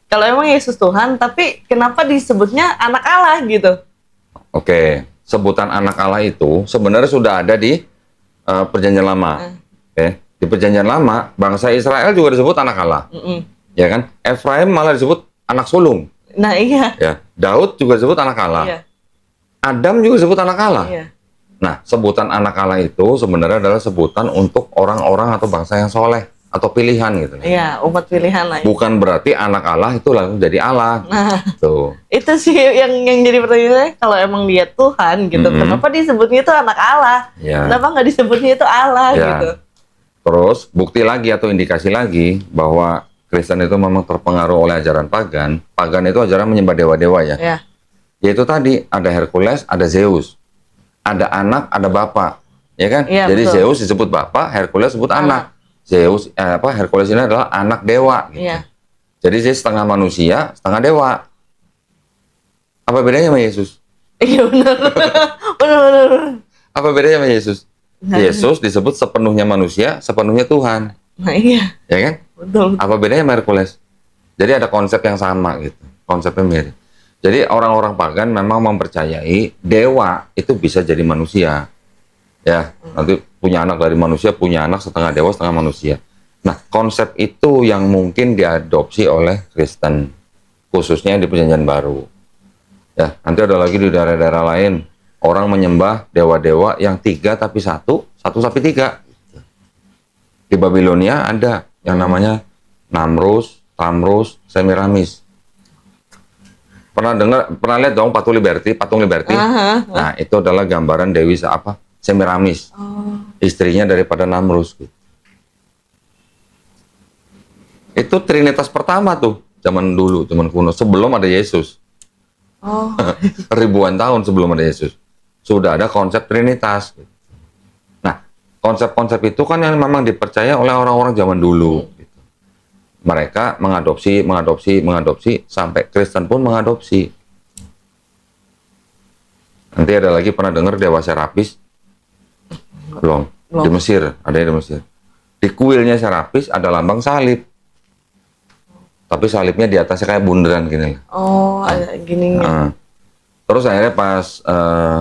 Kalau emang Yesus Tuhan, tapi kenapa disebutnya anak Allah gitu? Oke, sebutan anak Allah itu sebenarnya sudah ada di Perjanjian Lama. Oke, di Perjanjian Lama bangsa Israel juga disebut anak Allah, ya kan? Efraim malah disebut anak sulung. Nah iya. Ya, Daud juga disebut anak Allah. Iya. Adam juga disebut anak Allah. Iya. Nah, sebutan anak Allah itu sebenarnya adalah sebutan untuk orang-orang atau bangsa yang soleh atau pilihan gitu. Iya, umat pilihan lah. Bukan berarti anak Allah itu langsung jadi Allah. Nah, Tuh. itu sih yang jadi pertanyaannya, kalau emang dia Tuhan gitu, kenapa disebutnya itu anak Allah? Ya. Kenapa nggak disebutnya itu Allah Ya. gitu? Terus bukti lagi atau indikasi lagi bahwa Kristen itu memang terpengaruh oleh ajaran pagan. Pagan itu ajaran menyembah dewa-dewa ya. Ya. Yaitu tadi ada Hercules, ada Zeus. Ada anak, ada bapak. Ya kan? Iya, Jadi betul. Zeus disebut bapak, Hercules disebut anak. Zeus Hercules ini adalah anak dewa gitu. Iya. Jadi dia setengah manusia, setengah dewa. Apa bedanya sama Yesus? Iya benar. Benar. Apa bedanya sama Yesus? Nah. Yesus disebut sepenuhnya manusia, sepenuhnya Tuhan. Nah iya. Ya kan? Betul. Apa bedanya sama Hercules? Jadi ada konsep yang sama gitu. Konsepnya mirip. Jadi orang-orang pagan memang mempercayai dewa itu bisa jadi manusia. Ya, nanti punya anak dari manusia, punya anak setengah dewa, setengah manusia. Nah, konsep itu yang mungkin diadopsi oleh Kristen, khususnya di Perjanjian Baru. Ya, nanti ada lagi di daerah-daerah lain, orang menyembah dewa-dewa yang 3 tapi 1 tapi 3. Di Babilonia ada yang namanya Namrus, Tamrus, Semiramis. Pernah lihat dong patung Liberty? Nah, itu adalah gambaran Dewi Semiramis. Istrinya daripada Namrus. Gitu. Itu Trinitas pertama tuh, zaman dulu, zaman kuno, sebelum ada Yesus. Ribuan tahun sebelum ada Yesus. Sudah ada konsep Trinitas. Nah, konsep-konsep itu kan yang memang dipercaya oleh orang-orang zaman dulu. Mereka mengadopsi sampai Kristen pun mengadopsi. Nanti ada lagi pernah dengar Dewa Serapis? Belum. Di Mesir, ada di Mesir. Di kuilnya Serapis ada lambang salib. Tapi salibnya di atasnya kayak bundaran gini. Oh, ada gini. Terus akhirnya pas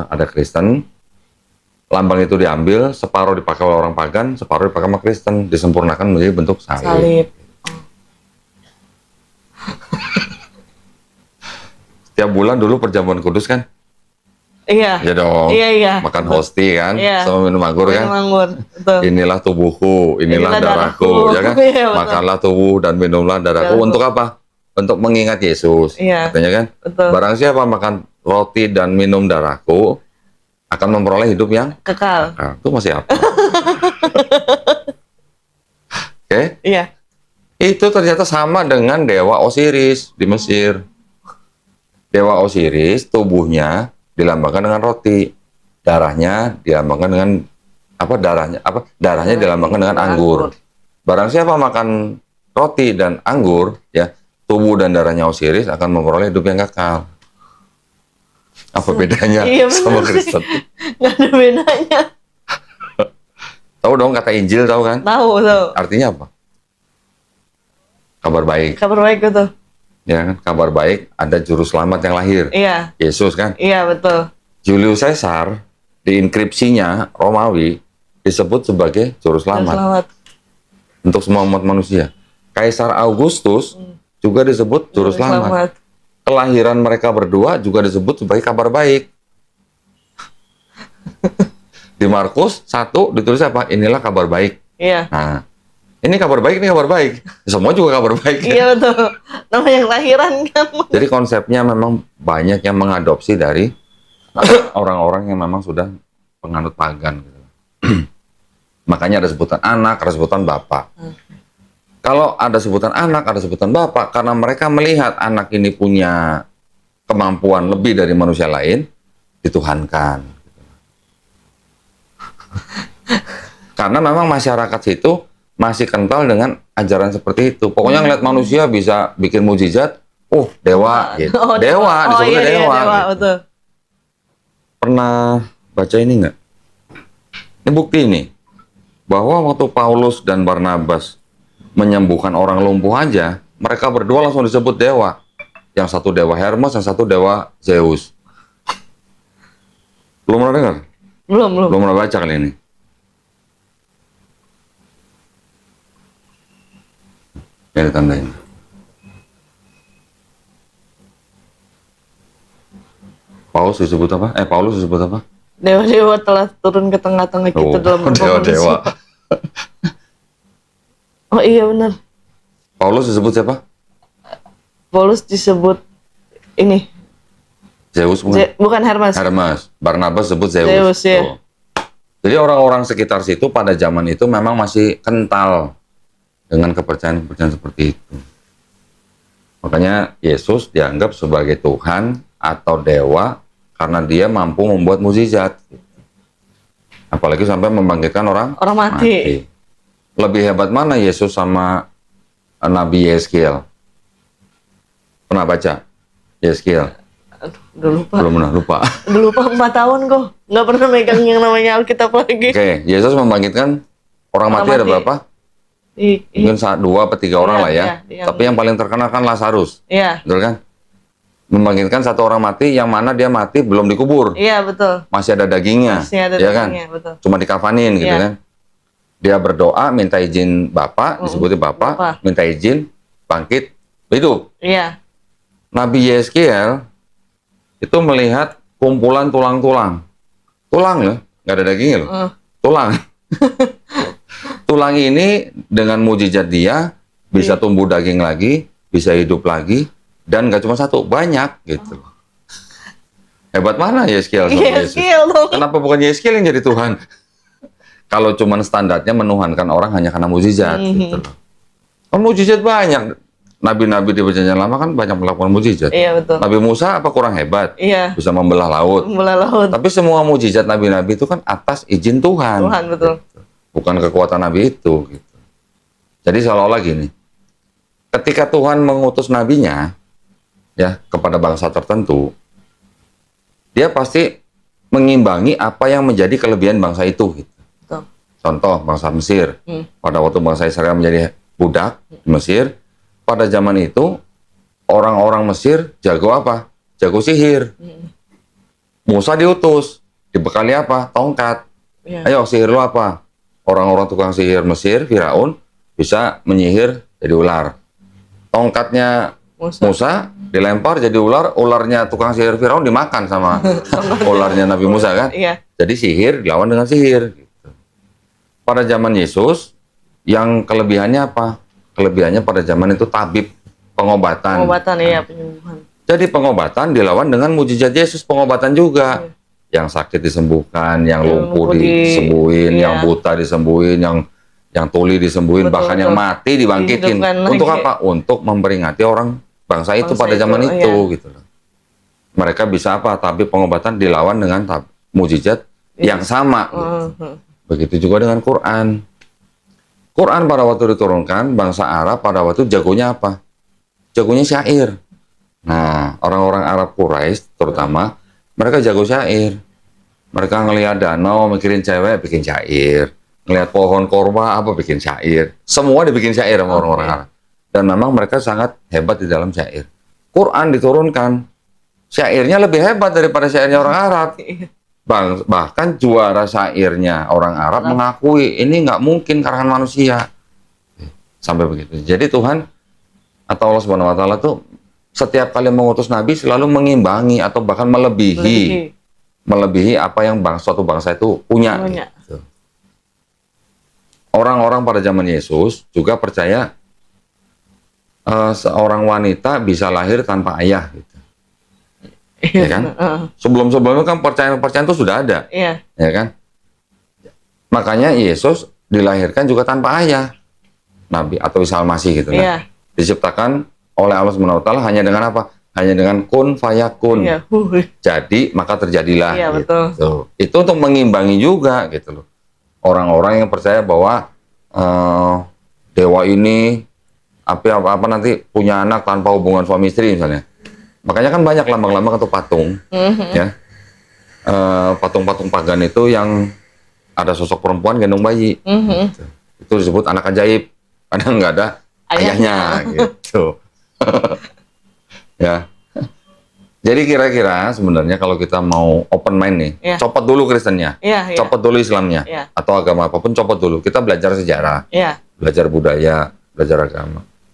ada Kristen, lambang itu diambil, separuh dipakai oleh orang pagan, separuh dipakai sama Kristen, disempurnakan menjadi bentuk salib. Setiap bulan dulu perjamuan kudus kan? Iya. Ya dong. Iya. Makan hosti kan? Iya. Sama minum anggur kan? Betul. Inilah tubuhku, inilah darahku. Ya kan? Iya, makanlah tubuh dan minumlah darahku. Untuk apa? Untuk mengingat Yesus. Iya. Katanya kan? Betul. Barang siapa makan roti dan minum darahku, akan memperoleh hidup yang kekal. Nah, itu masih apa? Oke? Iya. Itu ternyata sama dengan Dewa Osiris di Mesir. Dewa Osiris, tubuhnya dilambangkan dengan roti, darahnya dilambangkan dengan darahnya dilambangkan dengan anggur. Barang siapa makan roti dan anggur, ya, tubuh dan darahnya Osiris akan memperoleh hidup yang kekal. Apa bedanya sama Kristen? Nggak ada bedanya. Tahu dong kata Injil, tahu kan? Tahu. Artinya apa? Kabar baik. Kabar baik betul. Ya kan, kabar baik, ada juru selamat yang lahir. Iya. Yesus kan? Iya, betul. Julius Caesar di inskripsinya Romawi disebut sebagai juru selamat. Untuk semua umat manusia. Kaisar Augustus juga disebut juru selamat. Kelahiran mereka berdua juga disebut sebagai kabar baik. Di Markus 1 ditulis apa? Inilah kabar baik. Iya. Nah, ini kabar baik, ini kabar baik. Semua juga kabar baik. Iya, betul. Namanya kelahiran kan. Jadi konsepnya memang banyak yang mengadopsi dari orang-orang yang memang sudah penganut pagan. Gitu. Makanya ada sebutan anak, ada sebutan bapak. Kalau ada sebutan anak, ada sebutan bapak, karena mereka melihat anak ini punya kemampuan lebih dari manusia lain, dituhankan. Karena memang masyarakat situ masih kental dengan ajaran seperti itu. Pokoknya ngeliat manusia bisa bikin mukjizat, dewa, gitu. Dewa, disebutnya dewa. Dewa gitu. betul. Pernah baca ini nggak? Ini bukti nih, bahwa waktu Paulus dan Barnabas menyembuhkan orang lumpuh aja, mereka berdua langsung disebut dewa. Yang satu dewa Hermes, yang satu dewa Zeus. Belum pernah dengar? Belum. Belum pernah baca kali ini. Ya, ditandain. Paulus disebut apa? Paulus disebut apa? Dewa-dewa telah turun ke tengah-tengah kita dalam beberapa dewa-dewa. Oh iya benar. Paulus disebut siapa? Paulus disebut ini. Zeus bukan? Bukan Hermes. Hermes. Barnabas disebut Zeus. Zeus ya. Tuh. Jadi orang-orang sekitar situ pada zaman itu memang masih kental dengan kepercayaan-kepercayaan seperti itu. Makanya Yesus dianggap sebagai Tuhan atau dewa karena dia mampu membuat mukjizat. Apalagi sampai membangkitkan orang mati. Lebih hebat mana Yesus sama Nabi Yeskiel? Pernah baca Yeskiel? Aduh, udah lupa. Belum pernah, lupa. Udah lupa 4 tahun kok. Nggak pernah megang yang namanya Alkitab lagi. Oke, Yesus membangkitkan orang mati ada berapa? Mungkin 2 atau 3 orang lah ya. Tapi yang paling terkenal kan Lazarus. Iya. Betul kan? Membangkitkan satu orang mati yang mana dia mati belum dikubur. Iya, betul. Masih ada dagingnya. Masih ada ya dagingnya, kan? betul. Cuma dikafanin gitu kan. Dia berdoa, minta izin Bapak, disebutnya Bapak, minta izin, bangkit, itu. Iya. Nabi Yeskiel itu melihat kumpulan tulang-tulang. Tulang ya, nggak ada dagingnya loh. Tulang. Tulang ini dengan mujizat dia bisa tumbuh daging lagi, bisa hidup lagi, dan nggak cuma satu, banyak gitu. Hebat mana Yeskiel sama Yesus? Kenapa bukan Yeskiel yang jadi Tuhan? Kalau cuma standarnya menuhankan orang hanya karena mujizat gitu loh. Kan mujizat banyak. Nabi-nabi di Perjanjian Lama kan banyak melakukan mujizat. Iya, betul. Nabi Musa apa kurang hebat? Iya. Bisa membelah laut. Membelah laut. Tapi semua mujizat nabi-nabi itu kan atas izin Tuhan. Tuhan, betul. Gitu. Bukan kekuatan nabi itu gitu. Jadi seolah-olah gini. Ketika Tuhan mengutus nabinya ya kepada bangsa tertentu, dia pasti mengimbangi apa yang menjadi kelebihan bangsa itu gitu. Betul. Contoh bangsa Mesir. Pada waktu bangsa Israel menjadi budak di Mesir, pada zaman itu orang-orang Mesir jago apa? Jago sihir. Musa diutus, dibekali apa? Tongkat. Ayo sihir lu apa? Orang-orang tukang sihir Mesir, Firaun bisa menyihir jadi ular. Tongkatnya Musa dilempar jadi ular, ularnya tukang sihir Firaun dimakan sama ularnya Nabi Musa kan? Iya. Jadi sihir dilawan dengan sihir. Gitu. Pada zaman Yesus, yang kelebihannya apa? Kelebihannya pada zaman itu tabib, pengobatan. Pengobatan, iya, penyembuhan. Jadi pengobatan dilawan dengan mujizat Yesus, pengobatan juga. Iya. Yang sakit disembuhkan, yang lumpuh disembuhin, yang buta disembuhin, yang tuli disembuhin, bahkan yang mati dibangkitin. Untuk apa? Untuk memperingati orang bangsa itu pada zaman itu gitu loh. Mereka bisa apa? Tabib pengobatan dilawan dengan mujizat yang sama gitu. Begitu juga dengan Quran. Quran pada waktu diturunkan, bangsa Arab pada waktu jagonya apa? Jagonya syair. Nah, orang-orang Arab Quraisy terutama, mereka jago syair. Mereka ngelihat danau, mikirin cewek, bikin syair. Ngelihat pohon korma, apa, bikin syair. Semua dibikin syair sama orang-orang Arab. Dan memang mereka sangat hebat di dalam syair. Quran diturunkan, syairnya lebih hebat daripada syairnya orang Arab. Bahkan juara syairnya orang Arab mengakui ini nggak mungkin karangan manusia. Sampai begitu. Jadi Tuhan atau Allah Subhanahu Wa Taala tuh setiap kali mengutus Nabi selalu mengimbangi atau bahkan melebihi apa yang suatu bangsa itu punya. Gitu. Orang-orang pada zaman Yesus juga percaya seorang wanita bisa lahir tanpa ayah. Gitu. Ya kan? Sebelum-sebelumnya kan percayaan itu sudah ada. Iya. Ya kan? Makanya Yesus dilahirkan juga tanpa ayah. Nabi atau Isa Al-Masih gitu. Iya. Diciptakan oleh Allah Subhanahu Wa Taala hanya dengan apa? Hanya dengan kun fayakun. Iya. Jadi maka terjadilah. Iya, gitu. betul. Itu untuk mengimbangi juga gitu loh. Orang-orang yang percaya bahwa dewa ini apa nanti punya anak tanpa hubungan suami istri misalnya. Makanya kan banyak lambang-lambang atau patung, ya, patung-patung pagan itu yang ada sosok perempuan gendong bayi, itu disebut anak ajaib. Kadang nggak ada ayahnya gitu. Ya. Jadi kira-kira sebenarnya kalau kita mau open mind nih, Iya. copot dulu Kristennya, Iya, iya. copot dulu Islamnya, Iya. atau agama apapun copot dulu. Kita belajar sejarah, Iya, belajar budaya, belajar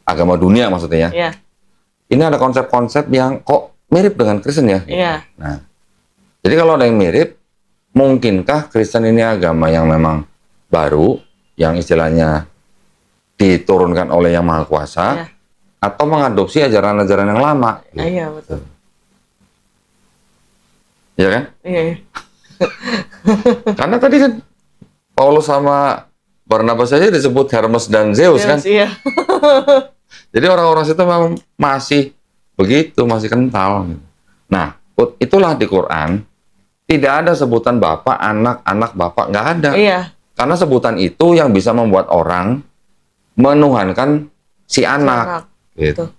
agama dunia maksudnya ya. iya, Ini ada konsep-konsep yang kok mirip dengan Kristen ya. iya. Nah, jadi kalau ada yang mirip, mungkinkah Kristen ini agama yang memang baru, yang istilahnya diturunkan oleh Yang Maha Kuasa, Iya. atau mengadopsi ajaran-ajaran yang lama? Iya, betul. Ya kan? Iya, iya. Karena tadi kan Paulus sama Barnabas saja disebut Hermes dan Zeus kan? Iya. Jadi orang-orang situ memang masih begitu, masih kental. Nah, itulah di Quran tidak ada sebutan bapak, anak bapak, nggak ada. Iya. Karena sebutan itu yang bisa membuat orang menuhankan si anak. Gitu.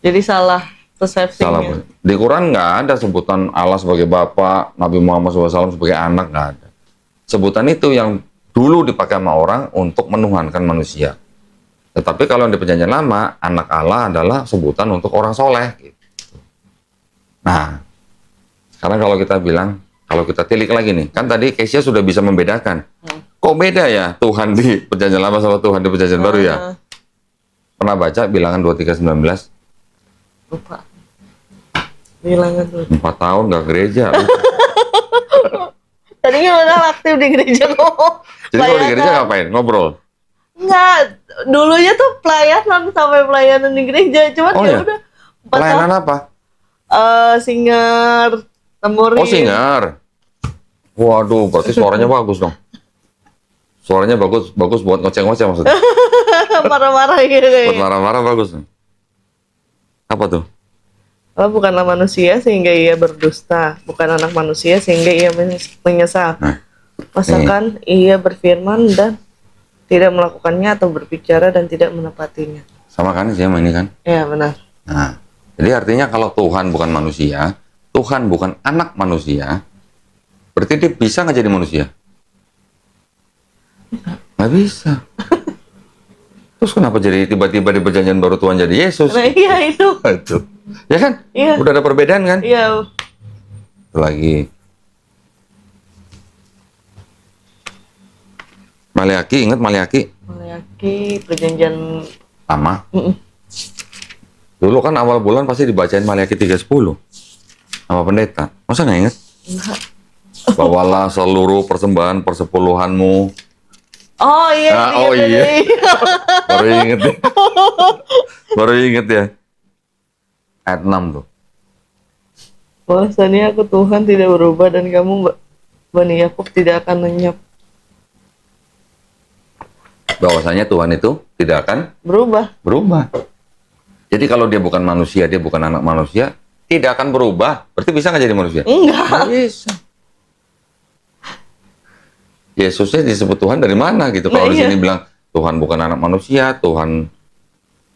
Jadi salah persepsinya. Salah. Di Quran nggak ada sebutan Allah sebagai bapak, Nabi Muhammad SAW sebagai anak, nggak ada. Sebutan itu yang dulu dipakai sama orang untuk menuhankan manusia. Tetapi kalau di Perjanjian Lama, anak Allah adalah sebutan untuk orang soleh. Gitu. Nah, sekarang kalau kita bilang, kalau kita tilik lagi nih, kan tadi Kesia sudah bisa membedakan. Kok beda ya Tuhan di Perjanjian Lama sama Tuhan di Perjanjian Baru ya? Pernah baca Bilangan 23:19? Lupa. Bilangan dulu. 4 tahun nggak gereja. Tadi gimana aktif di gereja ngomong? Jadi kalau di gereja ngapain? Ngobrol? Enggak, dulunya tuh pelayanan sampai pelayanan di gereja. Cuman Oh, ya ya? udah. Pelayanan apa? Singer, temuri. Oh, singer. Waduh, berarti suaranya bagus dong. Suaranya bagus buat ngoceh-ngoceh maksudnya. Marah-marah gitu Buat kayaknya. marah-marah bagus. Apa tuh? Allah bukanlah manusia sehingga ia berdusta, bukan anak manusia sehingga ia menyesal. Nah, Masakan ia berfirman dan tidak melakukannya atau berbicara dan tidak menepatinya. sama kan sih sama ini kan? Ya benar. Nah, jadi artinya kalau Tuhan bukan manusia, Tuhan bukan anak manusia, berarti dia bisa nggak jadi manusia? Nggak bisa. Terus kenapa jadi tiba-tiba di Perjanjian Baru Tuhan jadi Yesus? Nah iya itu. Itu. Ya kan? Iya. Udah ada perbedaan kan? Iya. Itu lagi. Maleaki, ingat Maleaki? Meleaki perjanjian. Lama. Mm-mm. Dulu kan awal bulan pasti dibacain Maleaki 3:10 sama pendeta. Masa nggak ingat? Enggak. Bawalah seluruh persembahan persepuluhanmu. Oh iya. Ah, oh iya. Baru inget ya. Baru inget ya. Ayat 6 tuh. Bahwasannya aku Tuhan tidak berubah dan kamu Bani Yakub tidak akan lenyap. Bahwasanya Tuhan itu tidak akan berubah. Jadi kalau dia bukan manusia, dia bukan anak manusia, tidak akan berubah. Berarti bisa nggak jadi manusia? Enggak. Nggak bisa. Yesusnya disebut Tuhan dari mana gitu? Kalau Nah, di iya. sini bilang Tuhan bukan anak manusia, Tuhan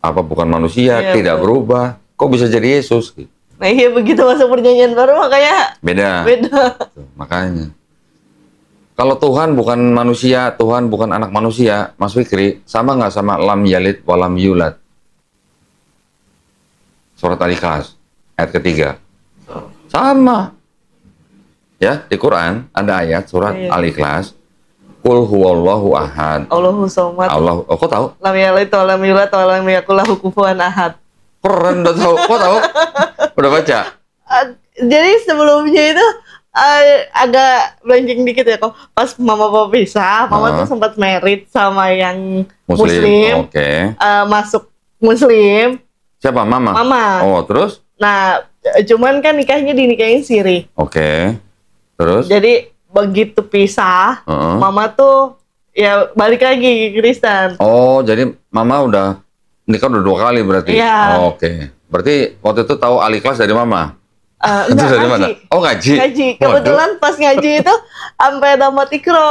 apa bukan manusia, Iya, tidak betul. berubah. Kok bisa jadi Yesus? Gitu. Nah iya begitu masuk perjanjian baru makanya Beda. beda. Tuh, makanya. Kalau Tuhan bukan manusia, Tuhan bukan anak manusia, Mas Fikri, sama nggak sama lam yalid walam yulad? Surat Al-Ikhlas, ayat ketiga. Sama. Ya, di Quran ada ayat surat Iya. Al-Ikhlas. Qul huwallahu ahad. Allahu somad. Allah, oh, kok tahu? Lam yalid wa lam yulad wa lam yakul lahu kufuwan ahad. Keren, udah tahu. Kok tahu? Udah baca? Jadi sebelumnya itu agak melenceng dikit ya kok. Pas mama papa pisah, mama tuh sempat married sama yang Muslim. Oke. Masuk Muslim. Siapa? Mama? Mama. Oh, terus? Nah, cuman kan nikahnya dinikahin siri. Oke. Terus? Jadi begitu pisah, Heeh. mama tuh ya balik lagi ke Kristen. Oh, jadi Mama udah nikah udah 2 kali berarti? Iya. Oh, oke. Berarti waktu itu tahu Al-Ikhlas dari Mama? Itu Enggak, dari mana? ngaji. Oh, ngaji? Ngaji. Waduh. Kebetulan pas ngaji itu sampai dapat ikro,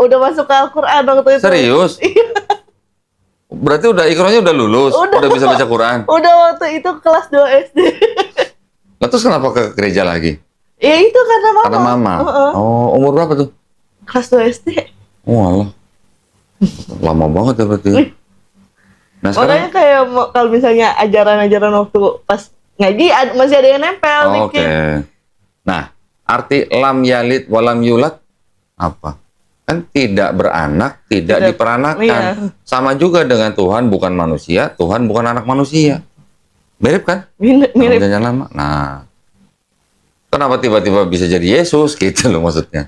udah masuk ke Al-Quran waktu itu. Serius? Berarti udah ikronya udah lulus? Udah. Bisa baca Quran? Udah waktu itu kelas 2 SD. Lah terus kenapa ke gereja lagi? Ya itu karena mama. Karena Mama? Heeh. Oh, umur berapa tuh? Kelas 2 SD. Oh, alah. Lama banget ya berarti. Nah sekarang, Makanya kayak kalau misalnya ajaran-ajaran waktu pas ngaji masih ada yang nempel oke. dikit. Nah, arti lam yalid walam yulat apa? Kan tidak beranak, tidak Tidak, diperanakan. iya. Sama juga dengan Tuhan bukan manusia, Tuhan bukan anak manusia. Mirip kan? Mirip. Jangan lama. Nah, kenapa tiba-tiba bisa jadi Yesus gitu loh maksudnya.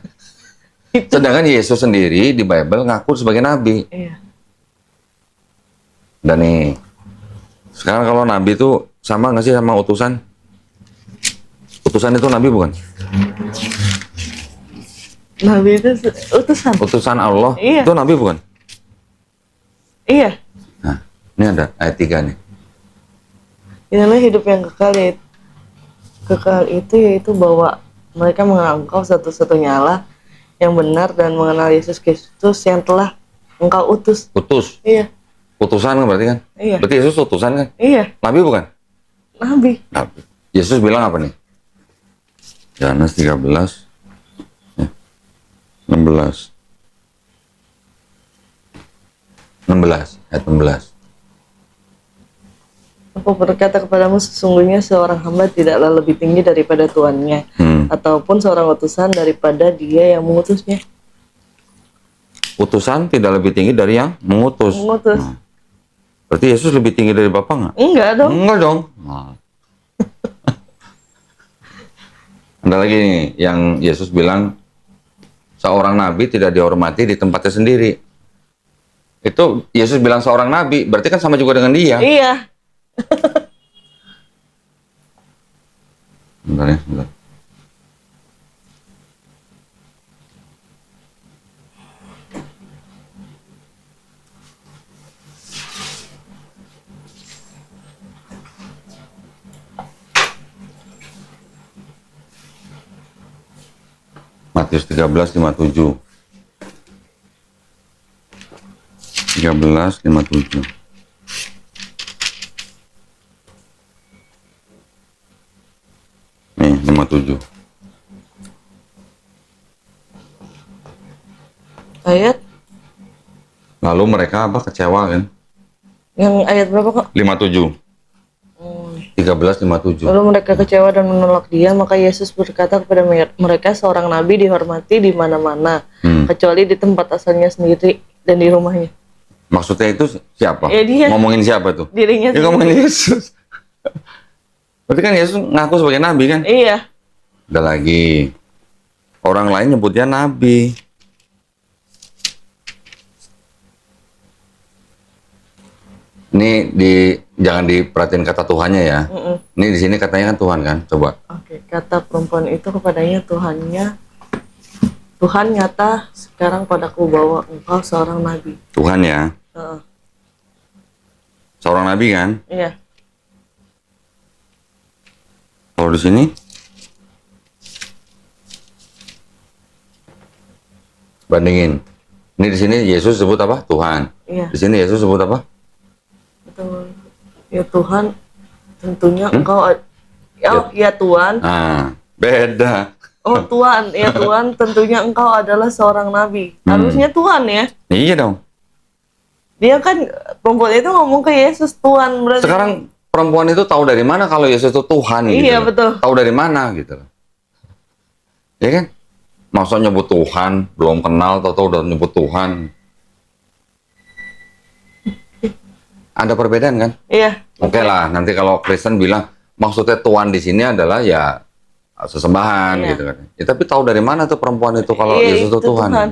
Sedangkan Yesus sendiri di Bible ngaku sebagai nabi. Iya. Dan nih, sekarang kalau nabi itu sama nggak sih sama utusan? Utusan itu nabi bukan? Nabi itu utusan. Utusan Allah Iya. itu nabi bukan? Iya. Nah, ini ada ayat 3 nih. Inilah hidup yang kekal, yaitu kekal itu yaitu bahwa mereka mengenal Engkau satu-satunya Allah yang benar dan mengenal Yesus Kristus yang telah Engkau utus. Utus. Iya. Utusan kan berarti kan? Iya. Berarti Yesus utusan kan? Iya. Nabi bukan? Nabi. Nabi. Yesus bilang apa nih? Yohanes 13. 16. 16. Ayat 16. Aku berkata kepadamu, sesungguhnya seorang hamba tidaklah lebih tinggi daripada tuannya, ataupun seorang utusan daripada dia yang mengutusnya. Utusan tidak lebih tinggi dari yang mengutus. Mengutus. Nah, berarti Yesus lebih tinggi dari Bapa nggak? Enggak dong. Enggak dong. Nah. Ada lagi nih yang Yesus bilang seorang nabi tidak dihormati di tempatnya sendiri. Itu Yesus bilang seorang nabi, berarti kan sama juga dengan dia. Iya. Bentar ya, bentar. Matius 13:57. 13:57. Nih, 57. Ayat Lalu mereka apa? Kecewa kan? yang ayat berapa kok? 57. 13:57. Lalu mereka kecewa dan menolak dia, maka Yesus berkata kepada mereka, seorang nabi dihormati di mana-mana, kecuali di tempat asalnya sendiri dan di rumahnya. Maksudnya itu siapa? Ya, dia. Ngomongin siapa tuh? Dirinya Dia ngomongin Yesus. Berarti kan Yesus ngaku sebagai nabi kan? Iya. Ada lagi. Orang lain nyebutnya nabi. Ini jangan diperhatiin kata Tuhannya ya. Ini di sini katanya kan Tuhan kan? Coba. Oke, kata perempuan itu kepadanya, Tuhan nyata sekarang padaku bahwa engkau seorang nabi. Tuhan ya. Seorang nabi kan? Iya. Kalau di sini bandingin. Ini di sini Yesus sebut apa? Tuhan. Iya. Di sini Yesus sebut apa? Betul. Ya Tuhan, tentunya engkau ya Tuhan. Nah, beda. Oh Tuhan, ya Tuhan, tentunya engkau adalah seorang nabi. Harusnya Tuhan ya. Iya dong. Dia kan perempuan itu ngomong ke Yesus Tuhan, berarti. Sekarang perempuan itu tahu dari mana kalau Yesus itu Tuhan gitu. Iya, loh. betul. Tahu dari mana gitu. loh. Ya kan? Masa nyebut Tuhan, belum kenal tahu udah nyebut Tuhan. Ada perbedaan kan? Iya. Oke lah, nanti kalau Kristen bilang maksudnya Tuhan di sini adalah ya sesembahan Iya. gitu kan. Ya, tapi tahu dari mana tuh perempuan itu kalau Iya, Yesus itu itu Tuhan? Tuhan.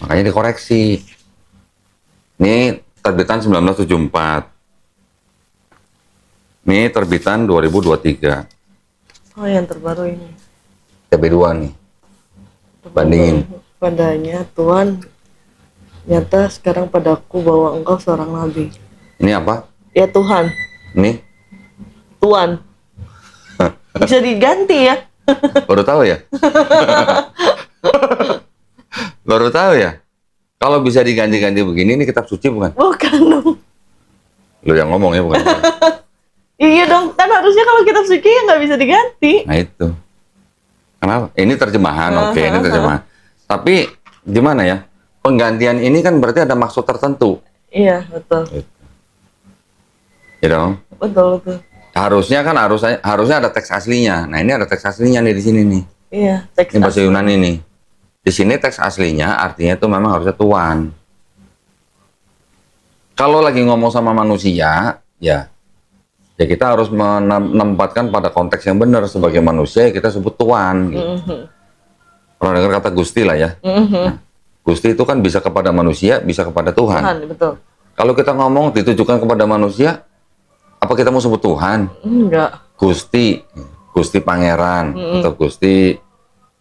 Makanya dikoreksi. Ini terbitan 1974. Ini terbitan 2023. Oh yang terbaru ini. TB2 nih. Bandingin. Padanya Tuhan nyata sekarang padaku bahwa engkau seorang nabi. Ini apa? Ya Tuhan, Ini Tuhan. Bisa diganti ya? baru tahu ya? Baru tahu ya? Kalau bisa diganti-ganti begini, ini kitab suci bukan? Bukan dong. Lu yang ngomong ya bukan? Iya dong, kan harusnya kalau kitab suci ya nggak bisa diganti. Nah itu. Kenapa? Ini terjemahan, oke, ini terjemahan. Tapi gimana ya? Penggantian ini kan berarti ada maksud tertentu. Iya, betul. You know? Betul betul. Harusnya ada teks aslinya. Nah, ini ada teks aslinya nih di sini nih. Iya, teks Ini bahasa asli. Yunani nih. Di sini teks aslinya artinya itu memang harusnya Tuhan. Kalau lagi ngomong sama manusia, ya kita harus menempatkan pada konteks yang benar. Sebagai manusia ya kita sebut Tuhan. Gitu. Pernah dengar kata Gusti lah ya. Nah, Gusti itu kan bisa kepada manusia, bisa kepada Tuhan. Tuhan, betul. Kalau kita ngomong ditujukan kepada manusia, apa kita mau sebut Tuhan? Enggak. Gusti Pangeran, atau Gusti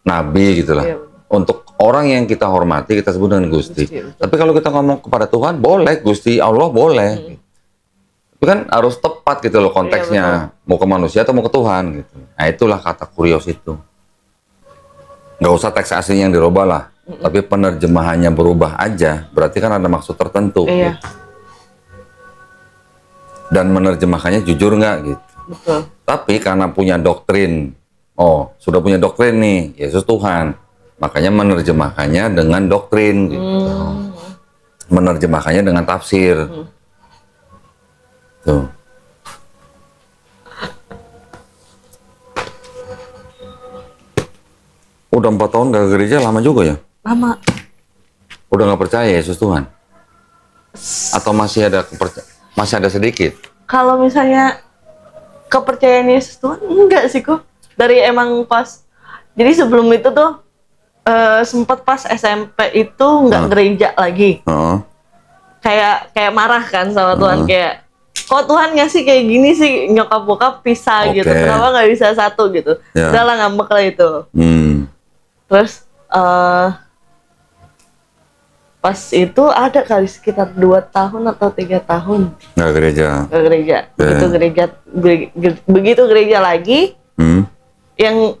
Nabi gitulah. Iya. Untuk orang yang kita hormati kita sebut dengan Gusti. Gusti, Tapi kalau kita ngomong kepada Tuhan, boleh Gusti Allah boleh. Itu kan harus tepat gitu loh konteksnya. Mau ke manusia atau mau ke Tuhan gitu. Nah itulah kata kurios itu. Nggak usah teks aslinya yang dirubah lah. Tapi penerjemahannya berubah aja, berarti kan ada maksud tertentu. Iya. Gitu. Dan menerjemahkannya jujur nggak gitu. Betul. Tapi karena punya doktrin, sudah punya doktrin nih, Yesus Tuhan. Makanya menerjemahkannya dengan doktrin gitu. Menerjemahkannya dengan tafsir. Tuh. Udah 4 tahun gak ke gereja, lama juga ya? Lama. Udah nggak percaya Yesus Tuhan? Atau masih ada sedikit? Kalau misalnya kepercayaan Yesus Tuhan, enggak sih kok. Dari emang pas, jadi sebelum itu tuh sempat pas SMP itu nggak gereja lagi. Kayak marah kan sama Tuhan, kayak kok Tuhan ngasih kayak gini sih, nyokap bokap pisah gitu, kenapa nggak bisa satu gitu. Udahlah, ngambek lah itu. Terus pas itu ada kali sekitar 2 tahun atau 3 tahun nggak gereja. ke gereja. Begitu gereja lagi, yang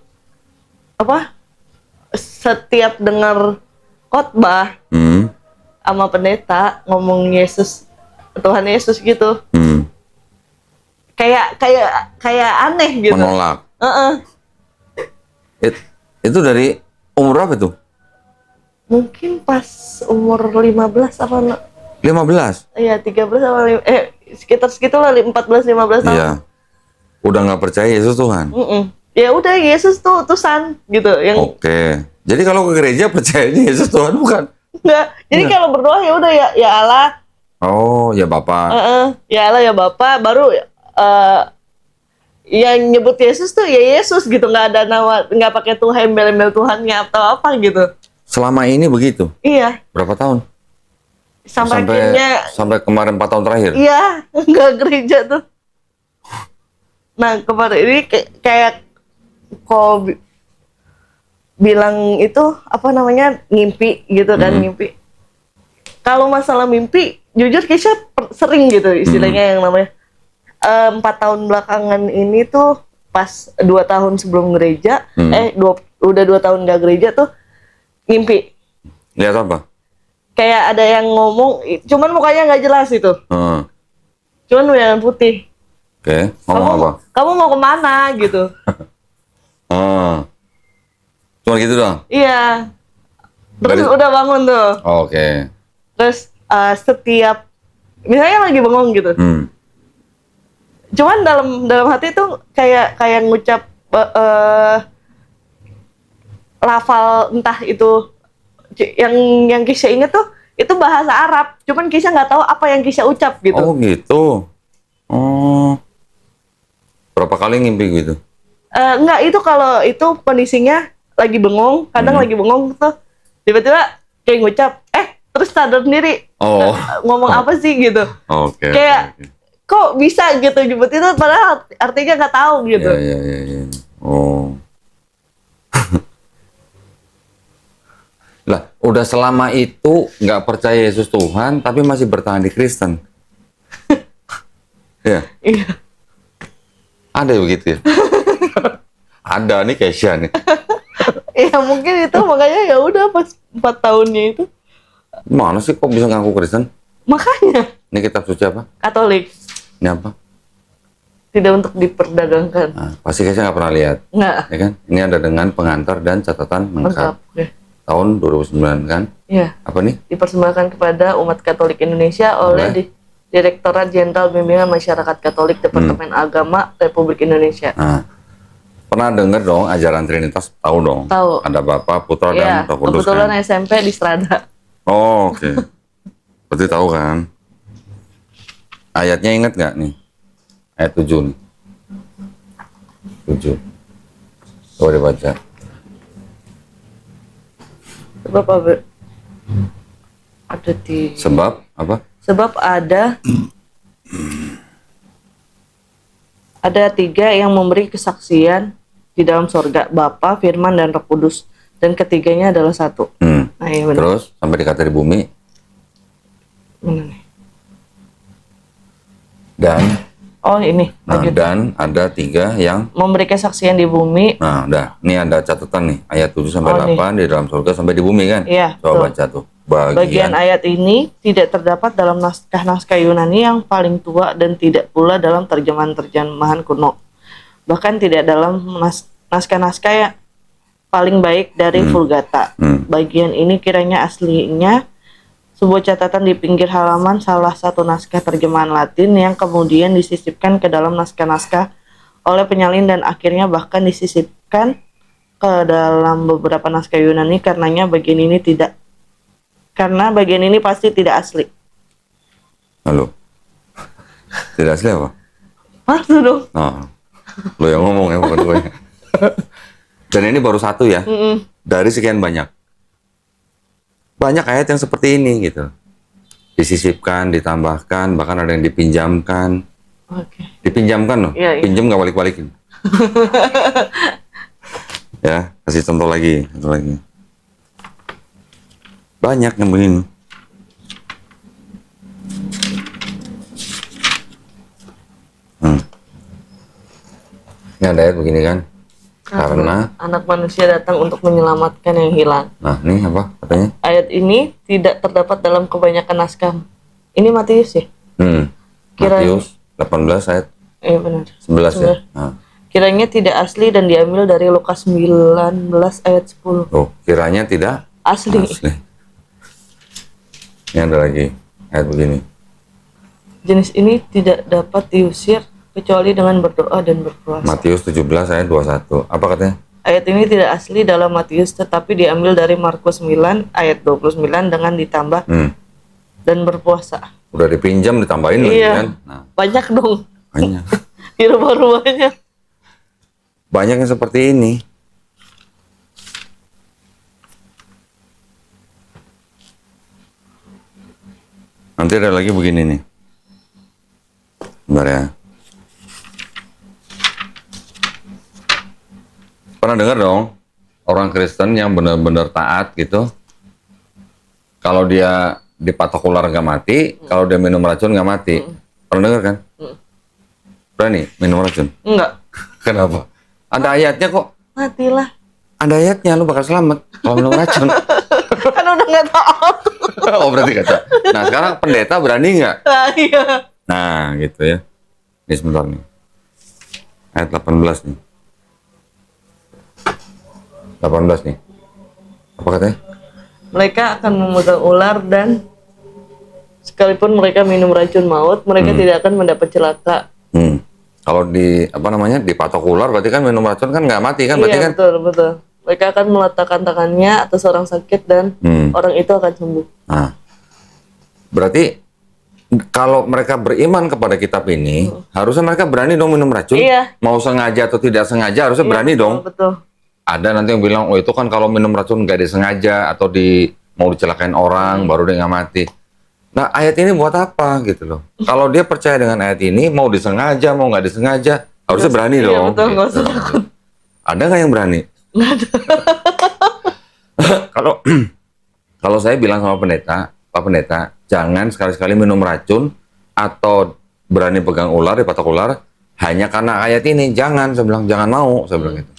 apa? Setiap dengar khotbah sama pendeta ngomong Yesus, Tuhan Yesus gitu, kayak aneh gitu. Menolak. Itu dari umur berapa tuh? Mungkin pas umur 15 apa? 15? Iya, 13 sama sekitar segitulah, 14-15 tahun. Iya. Udah nggak percaya Yesus Tuhan? Ya udah, Yesus tuh utusan gitu. Oke. Jadi kalau ke gereja percayanya Yesus Tuhan bukan? Enggak. Jadi kalau berdoa ya udah, ya Allah. Oh, ya Bapak. Ya Allah, ya Bapa. Baru yang nyebut Yesus tuh ya Yesus gitu. Nggak ada nama, nggak pakai Tuhan, embel-embel Tuhannya atau apa gitu. Selama ini begitu? Iya. Berapa tahun? Sampai kemarin 4 tahun terakhir? Iya, nggak gereja tuh. Nah, kemarin ini kayak kok bilang itu apa namanya, ngimpi gitu kan, ngimpi. Kalau masalah mimpi, jujur Keisha sering gitu istilahnya yang namanya 4 tahun belakangan ini tuh pas 2 tahun sebelum gereja, udah 2 tahun nggak gereja tuh ngimpi. Lihat apa? Kayak ada yang ngomong, cuman mukanya nggak jelas itu. Cuman bayangan putih. Oke, ngomong apa? Kamu mau kemana gitu? Cuma gitu doang? Iya. Terus udah bangun tuh. Oke. Terus setiap misalnya lagi bengong gitu. Cuman dalam hati tuh kayak ngucap lafal, entah itu yang Kisha inget tuh itu bahasa Arab. Cuman Kisha nggak tahu apa yang Kisha ucap gitu. Oh gitu. Berapa kali ngimpi gitu? Enggak, itu kalau itu kondisinya lagi bengong, kadang lagi bengong tuh tiba-tiba kayak ngucap, terus sadar sendiri, ngomong apa sih gitu. Oke. Kayak kok bisa gitu nyebut itu padahal artinya nggak tahu gitu. Iya. Oh. Lah, udah selama itu nggak percaya Yesus Tuhan, tapi masih bertahan di Kristen. Ya. Iya. Ada begitu ya? Ada nih Keisha nih. Ya mungkin itu makanya ya udah pas 4 tahunnya itu. Mana sih kok bisa ngaku Kristen? Makanya. Ini kitab suci apa? Katolik. Ini apa? Tidak untuk diperdagangkan. Nah, pasti Keisha nggak pernah lihat. Nggak. Ya kan? Ini ada dengan pengantar dan catatan lengkap. Ya. Tahun 2009 kan? Iya. Apa nih? Dipersembahkan kepada umat Katolik Indonesia oleh Direktorat Jenderal Bimbingan Masyarakat Katolik Departemen Agama Republik Indonesia. Nah, pernah dengar dong ajaran Trinitas? Tahu dong? Tahu. Ada Bapa, Putra, Iya, dan Roh Kudus kebetulan kan? SMP di Strada. Oh, oke. Berarti tahu kan? Ayatnya ingat nggak nih? Ayat 7 nih. 7. Coba dibaca. Sebab ada di Sebab apa? sebab ada 3 yang memberi kesaksian di dalam sorga, Bapa, Firman, dan Roh Kudus, dan ketiganya adalah satu. Nah, iya benar. Terus sampai dikata di bumi Mana nih? dan Ini lanjut. dan ada 3 yang Memberi kesaksian di bumi. nah udah ini ada catatan nih ayat 7 sampai Oh, 8 di dalam surga sampai di bumi kan? Iya, Coba betul. baca tuh Bagian ayat ini tidak terdapat dalam naskah-naskah Yunani yang paling tua dan tidak pula dalam terjemahan-terjemahan kuno. Bahkan tidak dalam naskah-naskah yang paling baik dari Vulgata. Bagian ini kiranya aslinya sebuah catatan di pinggir halaman salah satu naskah terjemahan Latin yang kemudian disisipkan ke dalam naskah-naskah oleh penyalin dan akhirnya bahkan disisipkan ke dalam beberapa naskah Yunani karena bagian ini pasti tidak asli. Halo. Tidak asli apa? Maksud dong? Nah, lo yang ngomong ya bukan gue. Dan ini baru satu ya. Dari sekian banyak. Banyak ayat yang seperti ini gitu. Disisipkan, ditambahkan, bahkan ada yang dipinjamkan. Oke. Dipinjamkan loh. Iya, iya. Pinjam nggak balik-balikin. Ya, kasih contoh lagi. Banyak yang begini. Ini ada ayat begini kan? Karena anak manusia datang untuk menyelamatkan yang hilang. nah ini apa katanya? Ayat ini tidak terdapat dalam kebanyakan naskah. Ini Matius ya? Kira- Matius 18 ayat Benar. 11 ya. Benar. Nah, Kiranya tidak asli dan diambil dari Lukas 19 ayat 10. tuh, kiranya tidak Asli. asli. Ini ada lagi ayat begini. Jenis ini tidak dapat diusir kecuali dengan berdoa dan berpuasa. Matius 17 ayat 21. Apa katanya? Ayat ini tidak asli dalam Matius tetapi diambil dari Markus 9 ayat 29 dengan ditambah dan berpuasa. Udah dipinjam ditambahin lagi Iya. kan? Nah, Banyak dong. banyak. Di rumah-rumahnya. Banyak yang seperti ini. Nanti ada lagi begini nih. Bentar ya. Pernah dengar dong orang Kristen yang benar-benar taat gitu. Kalau dia dipatok ular nggak mati, kalau dia minum racun nggak mati. Pernah dengar kan? Berani minum racun? Enggak. Kenapa? Ada ayatnya kok. Matilah. Ada ayatnya, lu bakal selamat kalau minum racun. Kan udah nggak tahu. Oh berarti kata. Nah sekarang pendeta berani nggak? Nah, iya. Nah gitu ya. Ini sebentar nih. Ayat 18 nih. 18 nih. Apa katanya? Mereka akan memegang ular dan sekalipun mereka minum racun maut, mereka tidak akan mendapat celaka. Kalau dipatok ular berarti kan minum racun kan nggak mati kan? Berarti Iya, kan? betul. Mereka akan meletakkan tangannya atas orang sakit dan orang itu akan sembuh. Nah, berarti kalau mereka beriman kepada kitab ini, harusnya mereka berani dong minum racun. Iya. Mau sengaja atau tidak sengaja harusnya berani Betul, dong. Betul. Ada nanti yang bilang, oh itu kan kalau minum racun nggak disengaja atau mau dicelakain orang baru dia nggak mati. Nah ayat ini buat apa gitu loh? Kalau dia percaya dengan ayat ini, mau disengaja mau nggak disengaja, harusnya berani Iya, dong. betul, nggak gitu. usah takut. Ada nggak yang berani? Kalau kalau saya bilang sama pendeta, Pak Pendeta, jangan sekali-sekali minum racun atau berani pegang ular, dipatok ular hanya karena ayat ini. Jangan, saya bilang jangan mau, saya bilang gitu.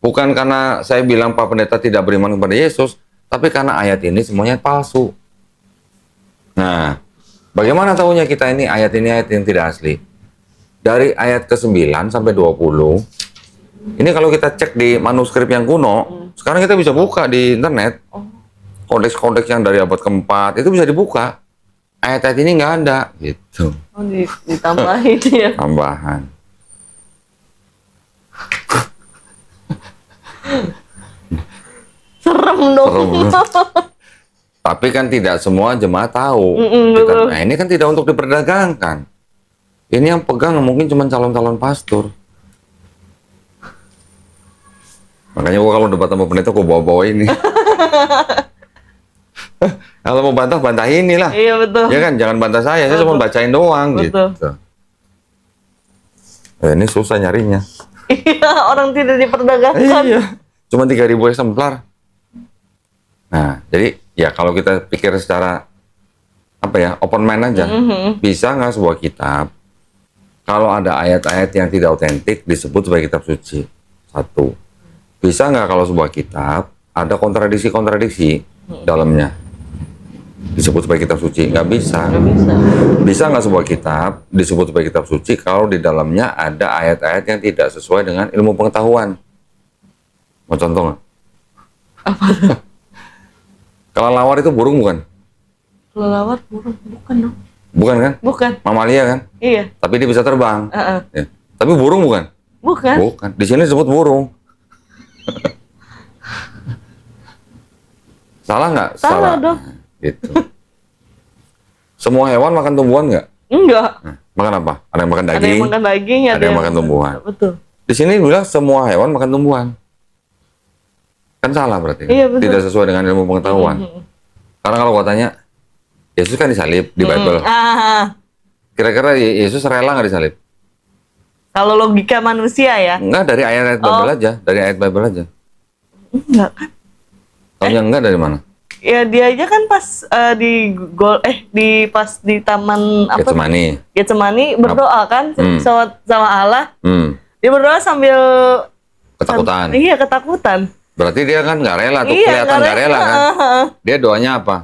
Bukan karena saya bilang Pak Pendeta tidak beriman kepada Yesus, tapi karena ayat ini semuanya palsu. Nah, bagaimana tahunya kita ini ayat yang tidak asli? Dari ayat ke-9 sampai 20, ini kalau kita cek di manuskrip yang kuno, sekarang kita bisa buka di internet. Kodeks-kodeks yang dari abad ke-4, itu bisa dibuka. ayat-ayat ini nggak ada gitu. Oh, ditambahin ya. Tambahan. Serem dong. Serem. Tapi kan tidak semua jemaat tahu. betul. Nah, ini kan tidak untuk diperdagangkan. Ini yang pegang mungkin cuma calon-calon pastor. Makanya gua kalau debat sama pendeta gua bawa-bawa ini. Kalau mau bantah, bantah inilah. Iya betul. Ya kan, jangan bantah saya cuma bacain doang Betul. gitu. Ini susah nyarinya. Iya, orang tidak diperdagangkan. Iya. Cuma 3.000 eksemplar. Nah, jadi ya kalau kita pikir secara apa ya, open mind aja, bisa nggak sebuah kitab kalau ada ayat-ayat yang tidak otentik disebut sebagai kitab suci? Satu. Bisa nggak kalau sebuah kitab ada kontradiksi-kontradiksi dalamnya disebut sebagai kitab suci? Nggak bisa. Nggak bisa. Bisa nggak sebuah kitab disebut sebagai kitab suci kalau di dalamnya ada ayat-ayat yang tidak sesuai dengan ilmu pengetahuan? Mau contoh nggak? Kelelawar itu burung bukan? Kelelawar burung, bukan dong. Bukan kan? Bukan. Mamalia kan? Iya. Tapi dia bisa terbang. Heeh. Ya. Tapi burung bukan? Bukan. Bukan. Di sini disebut burung. Salah nggak? Salah dong. Gitu. Semua hewan makan tumbuhan nggak? Enggak. Nah, makan apa? Ada yang makan Ada daging, yang makan daging, ada yang makan tumbuhan. Betul. Di sini bilang semua hewan makan tumbuhan. Kan salah berarti. Iya, betul. Tidak sesuai dengan ilmu pengetahuan. Karena kalau gua tanya, Yesus kan disalib di Bible. Kira-kira Yesus rela nggak disalib? Kalau logika manusia ya? Enggak, dari ayat-ayat Bible aja. Dari ayat Bible aja. Enggak kan? Taunya enggak dari mana? Ya dia aja kan pas pas di taman apa? Getsemani. Getsemani berdoa kan sama Allah. Dia berdoa sambil Ketakutan. Iya, ketakutan. Berarti dia kan nggak rela tuh, Iya, kelihatan nggak rela kan? Dia doanya apa?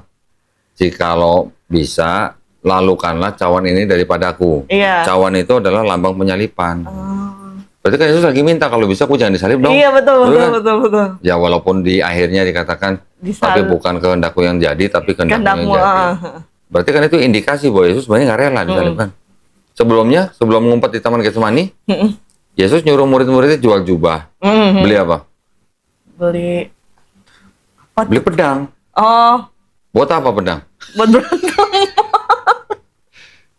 Jikalau bisa, lalukanlah cawan ini daripadaku. Iya. Cawan itu adalah lambang penyalipan. Berarti kan Yesus lagi minta kalau bisa aku jangan disalib dong. Iya, betul. Kan? Ya walaupun di akhirnya dikatakan tapi bukan kehendakku yang jadi, tapi kehendakmu yang jadi. Berarti kan itu indikasi bahwa Yesus sebenarnya nggak rela disalibkan. Sebelumnya, sebelum ngumpet di Taman Getsemani, Yesus nyuruh murid-muridnya jual jubah. Beli apa? Beli Beli pedang. Oh, Buat apa pedang? buat berantem.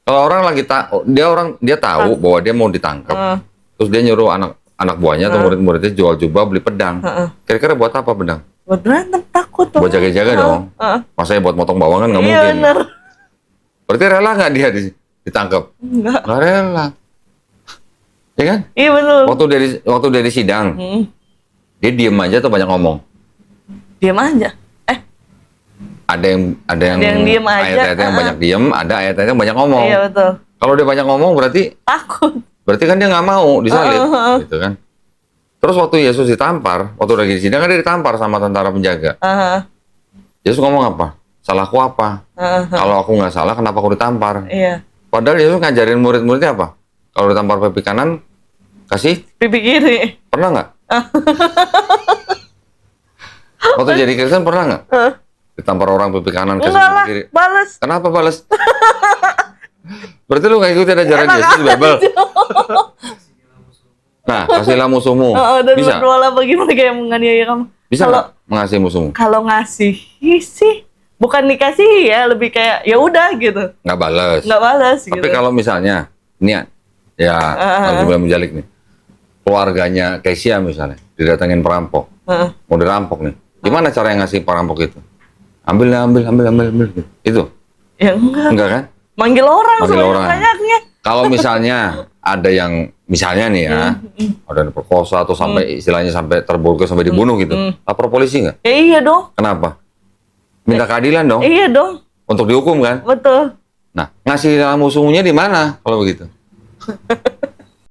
Kalau orang lagi dia tahu bahwa dia mau ditangkap. Terus dia nyuruh anak buahnya atau murid-muridnya jual jubah beli pedang. Kira-kira buat apa pedang? Buat berantem, takut dong. Buat jaga-jaga dong. Masanya buat motong bawang kan nggak mungkin. Iya, bener. Berarti rela nggak dia ditangkap? Enggak. Nggak rela. Ya kan? Iya, betul. Waktu dia di sidang, dia diem aja atau banyak ngomong? Diam aja. Ada yang diem aja. ayat-ayat yang banyak diem, ada ayat-ayat yang banyak ngomong. Iya, betul. Kalau dia banyak ngomong berarti kan dia nggak mau disalib, gitu kan? Terus waktu Yesus ditampar, waktu lagi di sidang kan dia ditampar sama tentara penjaga. Yesus ngomong apa? Salahku apa? Kalau aku nggak salah, kenapa aku ditampar? Iya. Padahal Yesus ngajarin murid-muridnya apa? Kalau ditampar pipi kanan, kasih Pipi kiri. pernah nggak? Waktu jadi Kristen pernah nggak? Ditampar orang pipi kanan, kasih Enggak pipi lah, kiri. balas. Kenapa balas? Berarti lu nggak ikutin ajaran Yesus di Bible? Nah, kasihlah musuhmu. Dan Bisa? berdoalah bagi mereka yang menganiaya kamu. Bisa nggak mengasihi musuhmu? Kalau ngasih sih, bukan dikasih ya, lebih kayak ya udah gitu. Nggak balas. Nggak balas Tapi gitu. kalau misalnya, ini ya, harus menjalik nih. Keluarganya Kesia misalnya, didatengin perampok. Mau dirampok nih. Gimana cara yang ngasih perampok itu? Ambil. Gitu. Itu? Ya enggak. Enggak kan? Manggil orang Banyaknya. sebanyak-banyaknya. Kalau misalnya ada yang, misalnya nih ya, ada yang diperkosa atau sampai istilahnya sampai terburu sampai dibunuh gitu. Lapor polisi nggak? Ya iya dong. Kenapa? Minta keadilan dong. Iya dong. Untuk dihukum kan? Betul. Nah, ngasih musuhnya di mana kalau begitu?